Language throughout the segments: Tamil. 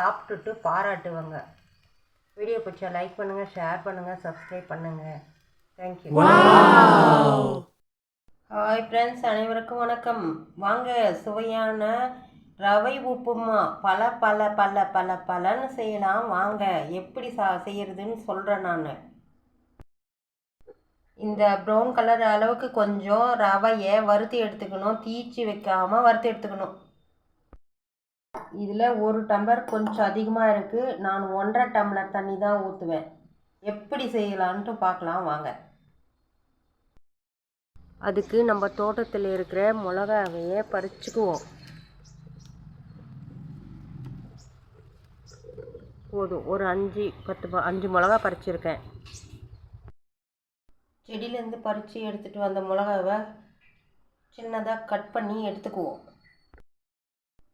சாப்பிட்டுட்டு பாராட்டுவாங்க. வீடியோ பிடிச்சா லைக் பண்ணுங்கள், ஷேர் பண்ணுங்கள், சப்ஸ்கிரைப் பண்ணுங்கள். தேங்க்யூ. ஹாய் ஃப்ரெண்ட்ஸ், அனைவருக்கும் வணக்கம். வாங்க சுவையான ரவை உப்புமா பல பல பல பல பலன்னு செய்யலாம். வாங்க எப்படி செய்யறதுன்னு சொல்கிறேன் நான். இந்த ப்ரௌன் கலர் அளவுக்கு கொஞ்சம் ரவையை வறுத்து எடுத்துக்கணும். தீச்சி வைக்காமல் வறுத்து எடுத்துக்கணும். இதில் 1 டம்ளர் கொஞ்சம் அதிகமாக இருக்குது. நான் 1.5 டம்ளர் தண்ணி தான் ஊற்றுவேன். எப்படி செய்யலான்ட்டு பார்க்கலாம் வாங்க. அதுக்கு நம்ம தோட்டத்தில் இருக்கிற மிளகாவையை பறிச்சுக்குவோம். போதும், ஒரு 5 மிளகா பறிச்சிருக்கேன். செடியிலேருந்து பறித்து எடுத்துகிட்டு வந்த மிளகாவை சின்னதாக கட் பண்ணி எடுத்துக்குவோம்.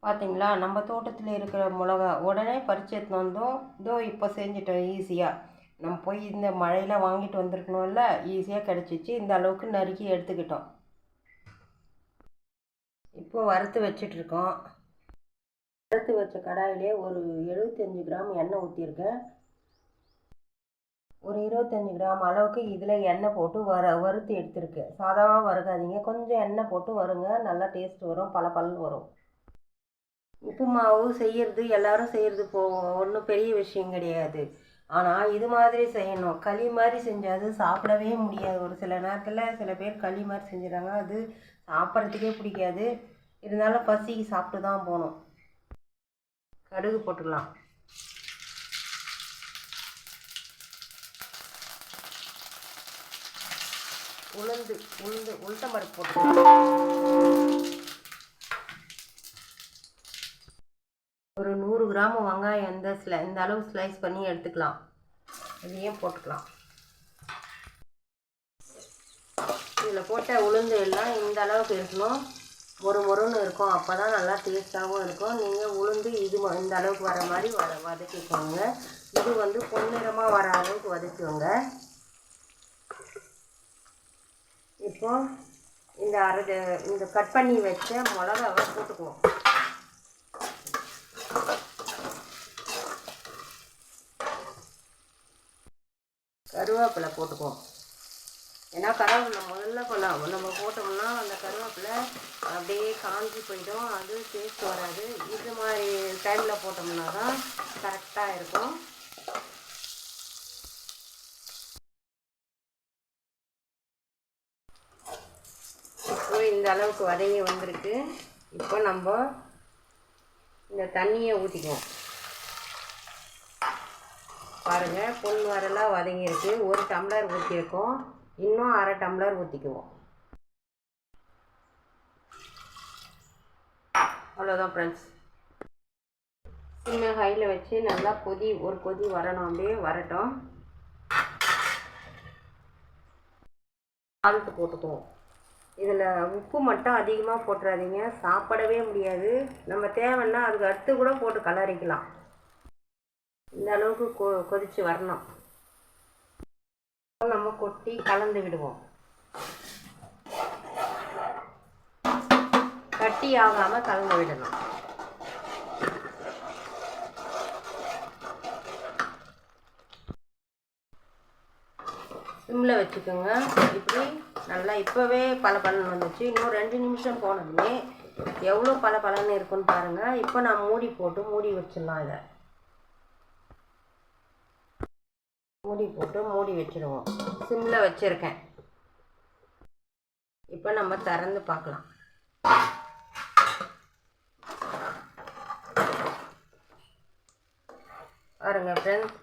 பார்த்தீங்களா, நம்ம தோட்டத்தில் இருக்கிற மிளகா உடனே பறித்து எடுத்துன்னு வந்தோம். இதோ இப்போ செஞ்சிட்டோம் ஈஸியாக. நம்ம போய் இந்த மழையில் வாங்கிட்டு வந்திருக்கணும்ல, ஈஸியாக கிடச்சிச்சு. இந்த அளவுக்கு நறுக்கி எடுத்துக்கிட்டோம். இப்போ வறுத்து வச்சிட்ருக்கோம். வறுத்து வச்ச கடாயிலே ஒரு 75 கிராம் எண்ணெய் ஊற்றிருக்கேன். ஒரு 25 கிராம் அளவுக்கு இதில் எண்ணெய் போட்டு வறுத்து எடுத்துருக்கேன். சாதாவாக வறுக்காதீங்க, கொஞ்சம் எண்ணெய் போட்டு வருங்க, நல்லா டேஸ்ட் வரும், பலன்னு வரும். உப்பு மாவு செய்கிறது எல்லோரும் செய்கிறது ஒன்றும் பெரிய விஷயம் கிடையாது. ஆனால் இது மாதிரி செய்யணும். களி மாதிரி செஞ்சால் அது சாப்பிடவே முடியாது. ஒரு சில நேரத்தில் சில பேர் களி மாதிரி செஞ்சிடறாங்க, அது சாப்பிட்றதுக்கே பிடிக்காது. இருந்தாலும் பசிக்கு சாப்பிட்டு தான் போகணும். கடுகு போட்டுக்கலாம். உளுத்தம் பருப்பு போட்டுக்கலாம். ஒரு 100 கிராம் வெங்காயம் இந்த அளவு ஸ்லைஸ் பண்ணி எடுத்துக்கலாம். இதையும் போட்டுக்கலாம். இதில் போட்ட உளுந்து எல்லாம் இந்த அளவுக்கு இருக்கணும். மொறுன்னு இருக்கும். அப்போ தான் நல்லா டேஸ்ட்டாகவும் இருக்கும். நீங்கள் உளுந்து இந்த அளவுக்கு வர மாதிரி வதக்கிக்கோங்க. இது பொன்னிறமாக வர அளவுக்கு வதக்குவோங்க. இப்போ இந்த கட் பண்ணி வச்ச மிளகாவை போட்டுக்குவோம். கருவேப்பிலை போட்டுக்குவோம். ஏன்னா கருவேப்பிலை முதல்ல நம்ம போட்டோம்னா அந்த கருவேப்பிலை அப்படியே காஞ்சி போயிடும், அது டேஸ்ட் வராது. இது மாதிரி டைமில் போட்டோம்னா தான் கரெக்டாக இருக்கும். இப்போ இந்த அளவுக்கு வதங்கி வந்திருக்கு. இப்போ நம்ம இந்த தண்ணியை ஊற்றிக்குவோம். பாருங்கள், பொன் வரலாம் வதங்கியிருக்கு. 1 டம்ளர் ஊற்றிருக்கோம். இன்னும் 1/2 டம்ளர் ஊற்றிக்குவோம். அவ்வளோதான் ஃப்ரெண்ட்ஸ். சின்ன ஹையில் வச்சு நல்லா ஒரு கொதி வரணும். அப்படியே வரட்டும். சால்ட்டு போட்டுக்குவோம். இதில் உப்பு மட்டும் அதிகமாக போட்டுறாதீங்க, சாப்பிடவே முடியாது. நம்ம தேவைன்னா அதுக்கு அடுத்து கூட போட்டு கலரிக்கலாம். இந்த அளவுக்கு கொதித்து வரணும். நம்ம கொட்டி கலந்து விடுவோம். கட்டி ஆகாமல் கலந்து விடணும். சிம்மில் வச்சுக்கோங்க. இப்படி நல்லா இப்போவே பலன்னு வந்துச்சு. இன்னும் 2 நிமிஷம் போனதுமே எவ்வளோ பலன்னு இருக்குன்னு பாருங்கள். இப்போ நான் மூடி வச்சிடலாம். இதை மூடி வச்சுடுவோம். சிம்மில் வச்சுருக்கேன். இப்போ நம்ம திறந்து பார்க்கலாம். பாருங்க ஃப்ரெண்ட்ஸ்,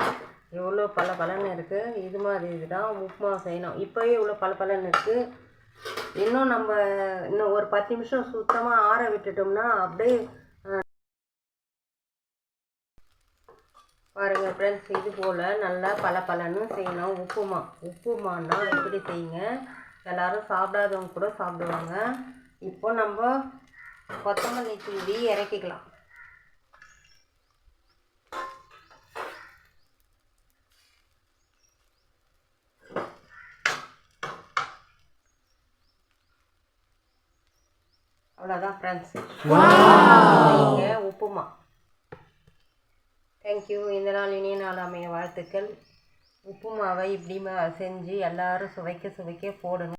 எவ்வளோ பலன்னு இருக்குது. இது மாதிரி இதுதான் உப்புமா செய்யணும். இப்போவே இவ்வளோ பலன்னு இருக்குது. இன்னும் ஒரு 10 நிமிஷம் சுத்தமாக ஆற விட்டுட்டோம்னா அப்படியே. பாருங்கள் ஃப்ரெண்ட்ஸ், இது போல் நல்லா பலன்னு செய்யணும். உப்புமானா இப்படி செய்யுங்க. எல்லோரும் சாப்பிடாதவங்க கூட சாப்பிடுவாங்க. இப்போ நம்ம கொத்தமல்லி தூவி இறக்கிக்கலாம். அவ்வளோதான் ஃப்ரெண்ட்ஸ், உப்புமா. தேங்க்யூ. இந்த நாள் இனிய நாள் அமைய வாழ்த்துக்கள். உப்பு மாவை இப்படி செஞ்சு எல்லோரும் சுவைக்க சுவைக்க போடுங்க.